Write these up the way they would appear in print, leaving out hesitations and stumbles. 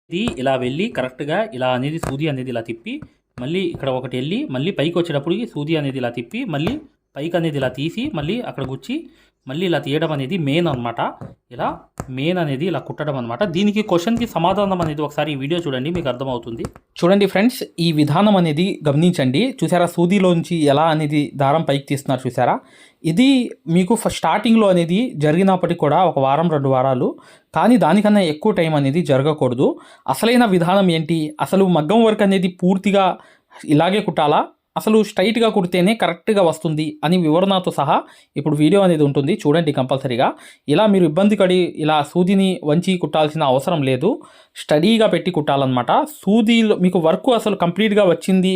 ఇది ఇలా వెళ్ళి కరెక్ట్గా ఇలా అనేది సూది అనేది ఇలా తిప్పి మళ్ళీ ఇక్కడ ఒకటి వెళ్ళి మళ్ళీ పైకి వచ్చేటప్పుడు సూది అనేది ఇలా తిప్పి మళ్ళీ పైకి అనేది ఇలా తీసి మళ్ళీ అక్కడ గుచ్చి మళ్ళీ ఇలా తీయడం అనేది మెయిన్ అనమాట. ఇలా మెయిన్ అనేది ఇలా కుట్టడం అనమాట. దీనికి క్వశ్చన్కి సమాధానం అనేది ఒకసారి ఈ వీడియో చూడండి, మీకు అర్థమవుతుంది. చూడండి ఫ్రెండ్స్, ఈ విధానం అనేది గమనించండి. చూసారా సూదిలోంచి ఎలా అనేది దారం పైకి తీస్తున్నారు చూసారా. ఇది మీకు స్టార్టింగ్లో అనేది జరిగినప్పటికీ కూడా ఒక వారం 2 వారాలు, కానీ దానికన్నా ఎక్కువ టైం అనేది జరగకూడదు. అసలైన విధానం ఏంటి, అసలు మగ్గం వర్క్ అనేది పూర్తిగా ఇలాగే కుట్టాలా, అసలు స్ట్రైట్గా కుడితేనే కరెక్ట్గా వస్తుంది అని వివరణతో సహా ఇప్పుడు వీడియో అనేది ఉంటుంది, చూడండి కంపల్సరీగా. ఇలా మీరు ఇబ్బంది పడి ఇలా సూదిని వంచి కుట్టాల్సిన అవసరం లేదు, స్టడీగా పెట్టి కుట్టాలన్నమాట. సూదిలో మీకు వర్క్ అసలు కంప్లీట్గా వచ్చింది,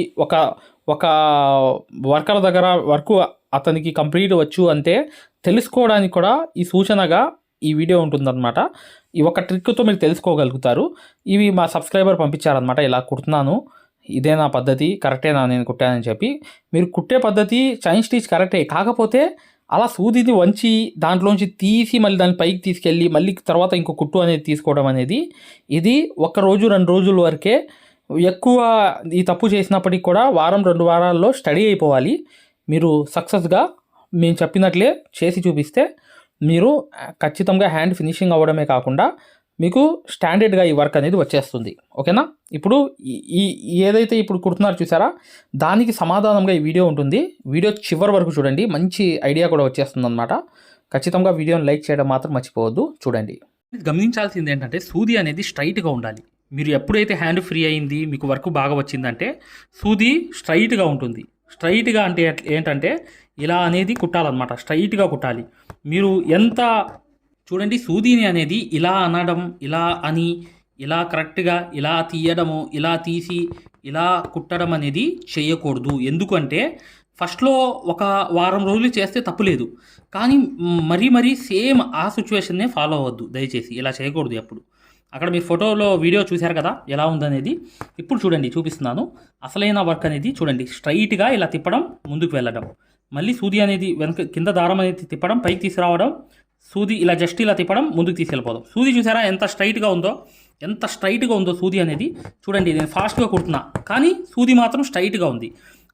ఒక వర్కర్ దగ్గర వర్క్ అతనికి కంప్లీట్ వచ్చు అంటే తెలుసుకోవడానికి కూడా ఈ సూచనగా ఈ వీడియో ఉంటుందన్నమాట. ఈ ఒక ట్రిక్తో మీరు తెలుసుకోగలుగుతారు. ఇవి మా సబ్స్క్రైబర్ పంపించారనమాట, ఇలా కుడుతున్నాను, ఇదే నా పద్ధతి, కరెక్టేనా నేను కుట్టానని చెప్పి. మీరు కుట్టే పద్ధతి చైన్ స్టిచ్ కరెక్టే, కాకపోతే అలా సూదిని వంచి దాంట్లోంచి తీసి మళ్ళీ దాన్ని పైకి తీసుకెళ్ళి మళ్ళీ తర్వాత ఇంకో కుట్టు అనేది తీసుకోవడం అనేది ఇది 1 రోజు 2 రోజుల వరకే. ఎక్కువ ఈ తప్పు చేసినప్పటికి కూడా వారం 2 వారాల్లో స్టడీ అయిపోవాలి. మీరు సక్సెస్గా మేము చెప్పినట్లే చేసి చూపిస్తే మీరు ఖచ్చితంగా హ్యాండ్ ఫినిషింగ్ అవ్వడమే కాకుండా మీకు స్టాండర్డ్గా ఈ వర్క్ అనేది వచ్చేస్తుంది. ఓకేనా. ఇప్పుడు ఏదైతే ఇప్పుడు కుడుతున్నారు చూసారా, దానికి సమాధానంగా ఈ వీడియో ఉంటుంది. వీడియో చివరి వరకు చూడండి, మంచి ఐడియా కూడా వచ్చేస్తుంది అనమాట. ఖచ్చితంగా వీడియోని లైక్ చేయడం మాత్రం మర్చిపోవద్దు. చూడండి, గమనించాల్సింది ఏంటంటే సూది అనేది స్ట్రైట్గా ఉండాలి. మీరు ఎప్పుడైతే హ్యాండ్ ఫ్రీ అయింది, మీకు వర్క్ బాగా వచ్చిందంటే సూది స్ట్రైట్గా ఉంటుంది. స్ట్రైట్గా అంటే ఏంటంటే ఇలా అనేది కుట్టాలన్నమాట, స్ట్రైట్గా కుట్టాలి. మీరు ఎంత చూడండి, సూదిని అనేది ఇలా అనడం, ఇలా అని, ఇలా కరెక్ట్గా ఇలా తీయడము, ఇలా తీసి ఇలా కుట్టడం అనేది చేయకూడదు. ఎందుకంటే ఫస్ట్లో ఒక వారం రోజులు చేస్తే తప్పులేదు, కానీ మరీ సేమ్ ఆ సిచ్యువేషన్నే ఫాలో అవ్వద్దు దయచేసి. ఇలా చేయకూడదు ఎప్పుడు. అక్కడ మీ ఫోటోలో వీడియో చూశారు కదా ఎలా ఉందనేది. ఇప్పుడు చూడండి, చూపిస్తున్నాను అసలైన వర్క్ అనేది. చూడండి, స్ట్రైట్గా ఇలా తిప్పడం, ముందుకు వెళ్ళడం, మళ్ళీ సూది అనేది వెనక కింద దారం అనేది తిప్పడం, పైకి తీసుకురావడం, సూది ఇలా జస్ట్ ఇలా తిప్పడం, ముందుకు తీసుకెళ్ళిపోదాం. సూది చూసారా ఎంత స్ట్రైట్గా ఉందో సూది అనేది. చూడండి, నేను ఫాస్ట్గా కుడుతున్నా కానీ సూది మాత్రం స్ట్రైట్గా ఉంది.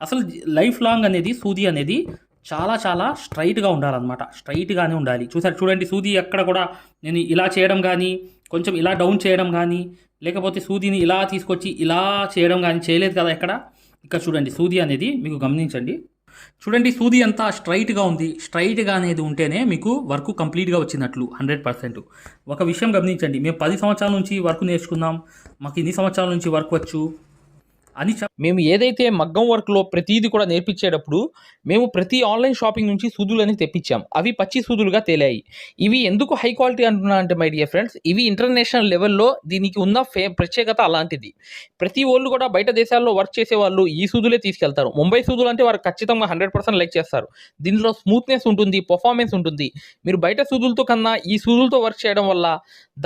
అసలు లైఫ్ లాంగ్ అనేది సూది అనేది చాలా స్ట్రైట్గా ఉండాలన్నమాట, స్ట్రైట్గానే ఉండాలి. చూడండి, సూది ఎక్కడ కూడా నేను ఇలా చేయడం కానీ, కొంచెం ఇలా డౌన్ చేయడం కానీ, లేకపోతే సూదిని ఇలా తీసుకొచ్చి ఇలా చేయడం కానీ చేయలేదు కదా ఎక్కడ. ఇక్కడ చూడండి, సూది అనేది మీకు గమనించండి. చూడండి, సూది అంతా స్ట్రైట్గా ఉంది. స్ట్రైట్గా అనేది ఉంటేనే మీకు వర్క్ కంప్లీట్గా వచ్చినట్లు 100%. ఒక విషయం గమనించండి, మేము 10 సంవత్సరాల నుంచి వర్క్ నేర్చుకున్నాం, మాకు ఇన్ని సంవత్సరాల నుంచి వర్క్ వచ్చు అని మేము ఏదైతే మగ్గం వర్క్లో ప్రతిదీ కూడా నేర్పించేటప్పుడు మేము ప్రతి ఆన్లైన్ షాపింగ్ నుంచి సూదులని తెప్పించాం. అవి పచ్చి సూదులుగా తేలాయి. ఇవి ఎందుకు హై క్వాలిటీ అంటున్నా అంటే మై డియర్ ఫ్రెండ్స్, ఇవి ఇంటర్నేషనల్ లెవెల్లో దీనికి ఉన్న ప్రత్యేకత అలాంటిది. ప్రతి వాళ్ళు కూడా బయట దేశాల్లో వర్క్ చేసే వాళ్ళు ఈ సూదులే తీసుకెళ్తారు. ముంబై సూదులు అంటే వారు ఖచ్చితంగా 100% లైక్ చేస్తారు. దీనిలో స్మూత్నెస్ ఉంటుంది, పర్ఫార్మెన్స్ ఉంటుంది. మీరు బయట సూదులతో కన్నా ఈ సూదులతో వర్క్ చేయడం వల్ల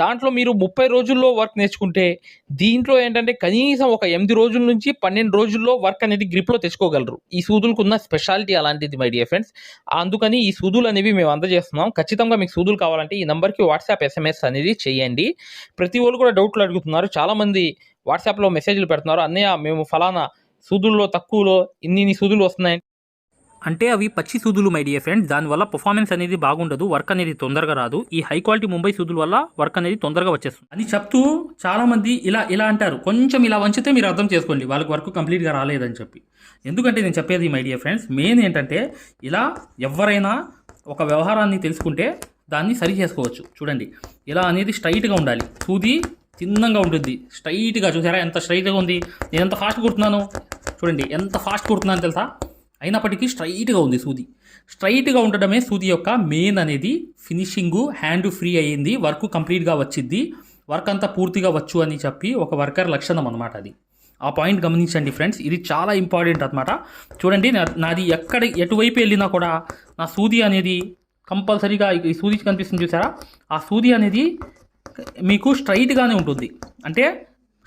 దాంట్లో మీరు 30 రోజుల్లో వర్క్ నేర్చుకుంటే దీంట్లో ఏంటంటే కనీసం ఒక 8 రోజుల నుంచి 12 రోజుల్లో వర్క్ అనేది గ్రిప్లో తెచ్చుకోగలరు. ఈ సూదులకు ఉన్న స్పెషాలిటీ అలాంటిది మై డియర్ ఫ్రెండ్స్. అందుకని ఈ సూదులు అనేవి మేము అందజేస్తున్నాం. ఖచ్చితంగా మీకు సూదులు కావాలంటే ఈ నెంబర్కి వాట్సాప్ SMS అనేది చేయండి. ప్రతి వాళ్ళు కూడా డౌట్లు అడుగుతున్నారు, చాలామంది వాట్సాప్లో మెసేజ్లు పెడుతున్నారు, అన్నయ్య మేము ఫలానా సూదుల్లో తక్కువలో ఇన్ని సూదులు వస్తున్నాయి అంటే అవి పచ్చి సూదులు మై డియర్ ఫ్రెండ్స్. దానివల్ల పర్ఫార్మెన్స్ అనేది బాగుండదు, వర్క్ అనేది తొందరగా రాదు. ఈ హై క్వాలిటీ ముంబై సూదుల వల్ల వర్క్ అనేది తొందరగా వచ్చేస్తుంది అని చెప్తూ చాలామంది ఇలా అంటారు. కొంచెం ఇలా వంచితే మీరు అర్థం చేసుకోండి వాళ్ళకి వర్క్ కంప్లీట్గా రాలేదని చెప్పి. ఎందుకంటే నేను చెప్పేది మై డియర్ ఫ్రెండ్స్, మెయిన్ ఏంటంటే ఇలా ఎవరైనా ఒక వ్యవహారాన్ని తెలుసుకుంటే దాన్ని సరి చేసుకోవచ్చు. చూడండి, ఇలా అనేది స్ట్రైట్గా ఉండాలి, సూది తిన్నంగా ఉంటుంది, స్ట్రైట్గా. చూసారా ఎంత స్ట్రైట్గా ఉంది, నేను ఎంత ఫాస్ట్ కుడుతున్నాను చూడండి, ఎంత ఫాస్ట్ కుడుతున్నాను తెలుసా. అయినప్పటికీ స్ట్రైట్గా ఉంది సూది. స్ట్రైట్గా ఉండడమే సూది యొక్క మెయిన్ అనేది ఫినిషింగు. హ్యాండ్ ఫ్రీ అయ్యింది, వర్క్ కంప్లీట్గా వచ్చింది, వర్క్ అంతా పూర్తిగా వచ్చు అని చెప్పి ఒక వర్కర్ లక్షణం అనమాట అది. ఆ పాయింట్ గమనించండి ఫ్రెండ్స్, ఇది చాలా ఇంపార్టెంట్ అనమాట. చూడండి, నాది ఎటువైపు వెళ్ళినా కూడా నా సూది అనేది కంపల్సరీగా ఈ సూది కనిపిస్తుంది చూసారా, ఆ సూది అనేది మీకు స్ట్రైట్గానే ఉంటుంది. అంటే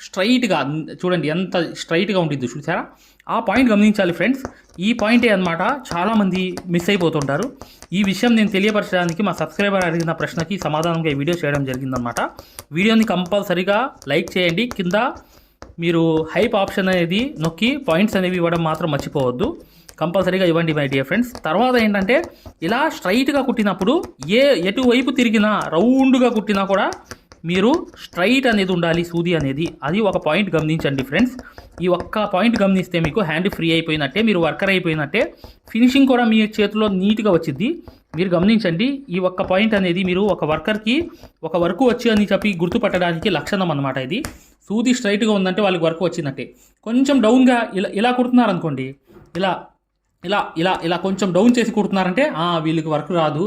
స్ట్రైట్గా చూడండి ఎంత స్ట్రైట్గా ఉంటుంది చూసారా, ఆ పాయింట్ గమనించాలి ఫ్రెండ్స్. ఈ పాయింటే అనమాట చాలామంది మిస్ అయిపోతుంటారు. ఈ విషయం నేను తెలియపరచడానికి మా సబ్స్క్రైబర్ అడిగిన ప్రశ్నకి సమాధానంగా ఈ వీడియో చేయడం జరిగిందనమాట. వీడియోని కంపల్సరీగా లైక్ చేయండి. కింద మీరు హైప్ ఆప్షన్ అనేది నొక్కి పాయింట్స్ అనేవి ఇవ్వడం మాత్రం మర్చిపోవద్దు. కంపల్సరీగా ఇవ్వండి మై డియర్ ఫ్రెండ్స్. తర్వాత ఏంటంటే ఇలా స్ట్రైట్గా కుట్టినప్పుడు ఎటువైపు తిరిగినా రౌండ్గా కుట్టినా కూడా మీరు స్ట్రైట్ అనేది ఉండాలి సూది అనేది. అది ఒక పాయింట్ గమనించండి ఫ్రెండ్స్. ఈ ఒక్క పాయింట్ గమనిస్తే మీకు హ్యాండ్ ఫ్రీ అయిపోయినట్టే, మీరు వర్కర్ అయిపోయినట్టే. ఫినిషింగ్ కూడా మీ చేతిలో నీట్గా వచ్చింది. మీరు గమనించండి, ఈ ఒక్క పాయింట్ అనేది మీరు ఒక వర్కర్కి ఒక వర్క్ వచ్చి అని చెప్పి గుర్తుపట్టడానికి లక్షణం అనమాట. ఇది సూది స్ట్రైట్గా ఉందంటే వాళ్ళకి వర్క్ వచ్చినట్టే. కొంచెం డౌన్గా ఇలా కుడుతున్నారనుకోండి, ఇలా ఇలా ఇలా ఇలా కొంచెం డౌన్ చేసి కుడుతున్నారంటే వీళ్ళకి వర్క్ రాదు,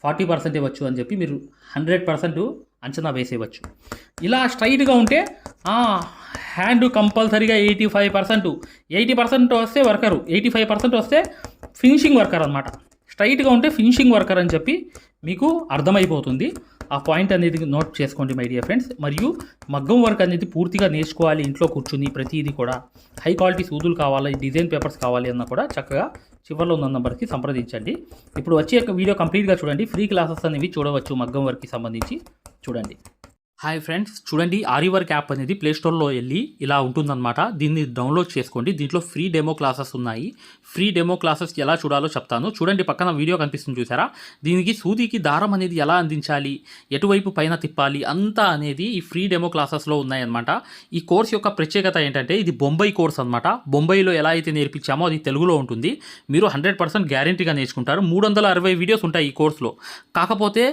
40% ఇవ్వచ్చు అని చెప్పి మీరు 100% అంచనా వేసేయవచ్చు. ఇలా స్ట్రైట్గా ఉంటే హ్యాండ్ కంపల్సరీగా 80% వస్తే వర్కరు, 85% వస్తే ఫినిషింగ్ వర్కర్ అనమాట. స్ట్రైట్గా ఉంటే ఫినిషింగ్ వర్కర్ అని చెప్పి మీకు అర్థమైపోతుంది. ఆ పాయింట్ అనేది నోట్ చేసుకోండి మై డియర్ ఫ్రెండ్స్. మరియు మగ్గం వర్క్ అనేది పూర్తిగా నేర్చుకోవాలి ఇంట్లో కూర్చుని. ప్రతిదీ కూడా హై క్వాలిటీ సూదులు కావాలి, డిజైన్ పేపర్స్ కావాలి అన్నా కూడా చక్కగా చివరిలో ఉన్న నెంబర్కి సంప్రదించండి. ఇప్పుడు వచ్చే వీడియో కంప్లీట్గా చూడండి. ఫ్రీ క్లాసెస్ అనేవి చూడవచ్చు మగ్గం వర్క్కి సంబంధించి. చూడండి. హాయ్ ఫ్రెండ్స్, చూడండి ఆరివర్క్ యాప్ అనేది ప్లేస్టోర్లో వెళ్ళి ఇలా ఉంటుందన్నమాట. దీన్ని డౌన్లోడ్ చేసుకోండి. దీంట్లో ఫ్రీ డెమో క్లాసెస్ ఉన్నాయి. ఫ్రీ డెమో క్లాసెస్ ఎలా చూడాలో చెప్తాను. చూడండి, పక్కన వీడియో కనిపిస్తుంది చూసారా, దీనికి సూదికి దారం అనేది ఎలా అందించాలి, ఎటువైపు పైన తిప్పాలి అంతా అనేది ఈ ఫ్రీ డెమో క్లాసెస్లో ఉన్నాయన్నమాట. ఈ కోర్స్ యొక్క ప్రత్యేకత ఏంటంటే ఇది బొంబాయి కోర్స్ అనమాట. బొంబాయిలో ఎలా అయితే నేర్పించామో అది తెలుగులో ఉంటుంది. మీరు 100% గ్యారంటీగా నేర్చుకుంటారు. 360 వీడియోస్ ఉంటాయి ఈ కోర్సులో. కాకపోతే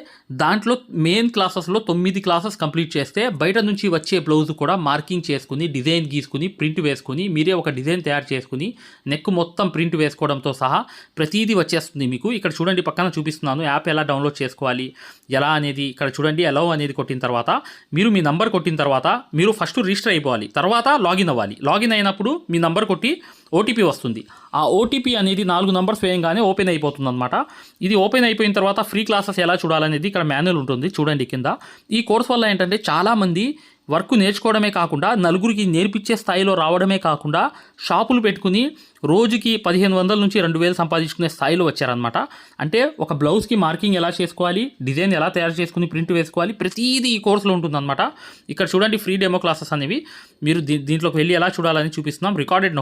దాంట్లో మెయిన్ క్లాసెస్లో 9 క్లాసెస్ కంప్లీట్ చేస్తే బయట నుంచి వచ్చే బ్లౌజ్ కూడా మార్కింగ్ చేసుకుని, డిజైన్ గీసుకుని, ప్రింట్ వేసుకుని, మీరే ఒక డిజైన్ తయారు చేసుకుని నెక్ మొత్తం ప్రింట్ వేసుకోవడంతో సహా ప్రతిదీ వచ్చేస్తుంది మీకు. ఇక్కడ చూడండి, పక్కన చూపిస్తున్నాను యాప్ ఎలా డౌన్లోడ్ చేసుకోవాలి ఎలా అనేది. ఇక్కడ చూడండి, అలౌ అనేది కొట్టిన తర్వాత మీరు మీ నంబర్ కొట్టిన తర్వాత మీరు ఫస్ట్ రిజిస్టర్ అయిపోవాలి, తర్వాత లాగిన్ అవ్వాలి. లాగిన్ అయినప్పుడు మీ నంబర్ కొట్టి ఓటీపీ వస్తుంది. ఆ ఓటీపీ అనేది 4 నంబర్స్ వేయంగానే ఓపెన్ అయిపోతుంది అనమాట. ఇది ఓపెన్ అయిపోయిన తర్వాత ఫ్రీ క్లాసెస్ ఎలా చూడాలనేది ఇక్కడ మాన్యువల్ ఉంటుంది చూడండి కింద. ఈ కోర్స్ వల్ల ఏంటంటే చాలామంది వర్క్ నేర్చుకోవడమే కాకుండా నలుగురికి నేర్పించే స్థాయిలో రావడమే కాకుండా షాపులు పెట్టుకుని రోజుకి 1500 నుంచి 2000 సంపాదించుకునే స్థాయిలో వచ్చారనమాట. అంటే ఒక బ్లౌజ్కి మార్కింగ్ ఎలా చేసుకోవాలి, డిజైన్ ఎలా తయారు చేసుకుని ప్రింట్ వేసుకోవాలి, ప్రతిదీ ఈ కోర్సులో ఉంటుందన్నమాట. ఇక్కడ చూడండి ఫ్రీ డెమో క్లాసెస్ అనేవి మీరు దీంట్లోకి వెళ్ళి ఎలా చూడాలని చూపిస్తున్నాం. రికార్డెడ్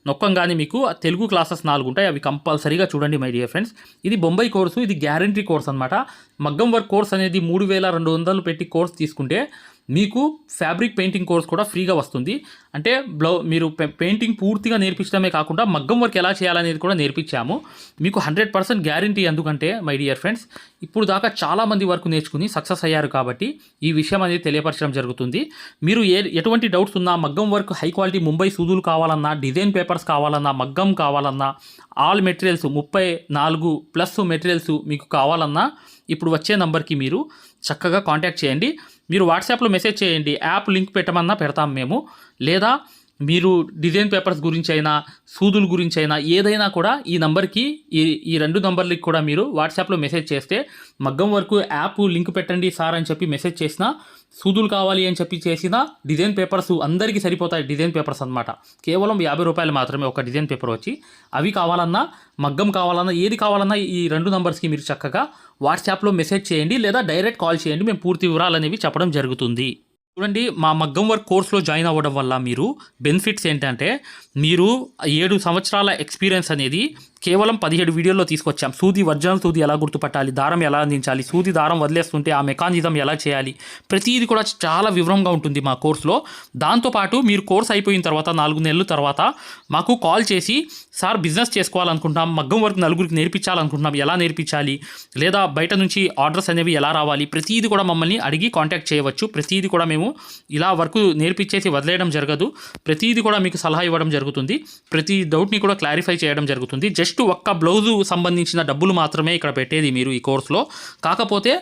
నొక్కంగానే మీకు తెలుగు క్లాసెస్ 4 ఉంటాయి. అవి కంపల్సరీగా చూడండి మై డియర్ ఫ్రెండ్స్. ఇది బొంబాయి కోర్సు, ఇది గ్యారంటీ కోర్స్ అనమాట. మగ్గం వర్క్ కోర్స్ అనేది 3200 పెట్టి కోర్స్ తీసుకుంటే మీకు ఫ్యాబ్రిక్ పెయింటింగ్ కోర్స్ కూడా ఫ్రీగా వస్తుంది. అంటే మీరు పెయింటింగ్ పూర్తిగా నేర్పించడమే కాకుండా మగ్గం వర్క్ ఎలా చేయాలనేది కూడా నేర్పించాము మీకు. 100% గ్యారంటీ. ఎందుకంటే మై డియర్ ఫ్రెండ్స్, ఇప్పుడు దాకా చాలామంది వర్క్ నేర్చుకుని సక్సెస్ అయ్యారు కాబట్టి ఈ విషయం అనేది తెలియపరచడం జరుగుతుంది. మీరు ఎటువంటి డౌట్స్ ఉన్నా, మగ్గం వర్క్ హై క్వాలిటీ ముంబై సూదులు కావాలన్నా, డిజైన్ పేపర్స్ కావాలన్నా, మగ్గం కావాలన్నా, ఆల్ మెటీరియల్స్ 34+ మెటీరియల్స్ మీకు కావాలన్నా ఇప్పుడు వచ్చే నంబర్కి మీరు చక్కగా కాంటాక్ట్ చేయండి. మీరు వాట్సాప్లో మెసేజ్ చేయండి, యాప్ లింక్ పెట్టమన్నా పెడతాం మేము. లేదా మీరు డిజైన్ పేపర్స్ గురించి అయినా, సూదుల గురించి అయినా ఏదైనా కూడా ఈ నంబర్కి, ఈ 2 నంబర్లకి కూడా మీరు వాట్సాప్లో మెసేజ్ చేస్తే మగ్గం వరకు యాప్ లింక్ పెట్టండి సార్ అని చెప్పి మెసేజ్ చేసినా, సూదులు కావాలి అని చెప్పి చేసినా, డిజైన్ పేపర్స్ అందరికీ సరిపోతాయి. డిజైన్ పేపర్స్ అనమాట కేవలం 50 రూపాయలు మాత్రమే ఒక డిజైన్ పేపర్ వచ్చి. అవి కావాలన్నా, మగ్గం కావాలన్నా, ఏది కావాలన్నా ఈ 2 నంబర్స్కి మీరు చక్కగా వాట్సాప్లో మెసేజ్ చేయండి, లేదా డైరెక్ట్ కాల్ చేయండి. మేము పూర్తి వివరాలు అనేవి చెప్పడం జరుగుతుంది. చూడండి, మా మగ్గం వర్క్ కోర్సులో జాయిన్ అవ్వడం వల్ల మీరు బెనిఫిట్స్ ఏంటంటే, మీరు 7 సంవత్సరాల ఎక్స్పీరియన్స్ అనేది కేవలం 17 వీడియోల్లో తీసుకొచ్చాం. ఒరిజినల్ సూది ఎలా గుర్తుపట్టాలి, దారం ఎలా అందించాలి, సూది దారం వదిలేస్తుంటే ఆ మెకానిజం ఎలా చేయాలి, ప్రతిదీ కూడా చాలా వివరంగా ఉంటుంది మా కోర్సులో. దాంతోపాటు మీరు కోర్స్ అయిపోయిన తర్వాత 4 నెలల తర్వాత మాకు కాల్ చేసి, సార్ బిజినెస్ చేసుకోవాలనుకుంటున్నాం, మగ్గం వర్క్ నలుగురికి నేర్పించాలనుకుంటున్నాం, ఎలా నేర్పించాలి, లేదా బయట నుంచి ఆర్డర్స్ అనేవి ఎలా రావాలి, ప్రతిదీ కూడా మమ్మల్ని అడిగి కాంటాక్ట్ చేయవచ్చు. ప్రతిదీ కూడా మేము ఇలా వర్క్ నేర్పించేసి వదిలేయడం జరగదు. ప్రతిదీ కూడా మీకు సలహా ఇవ్వడం జరుగుతుంది. ప్రతి డౌట్ని కూడా క్లారిఫై చేయడం జరుగుతుంది. జస్ట్ ఒక్క బ్లౌజు సంబంధించిన డబ్బులు మాత్రమే ఇక్కడ పెట్టేది మీరు ఈ కోర్సులో. కాకపోతే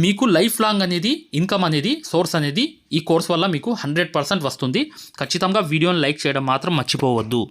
మీకు లైఫ్ లాంగ్ అనేది ఇన్కమ్ అనేది, సోర్స్ అనేది ఈ కోర్స్ వల్ల మీకు 100% వస్తుంది. ఖచ్చితంగా వీడియోని లైక్ చేయడం మాత్రం మర్చిపోవద్దు.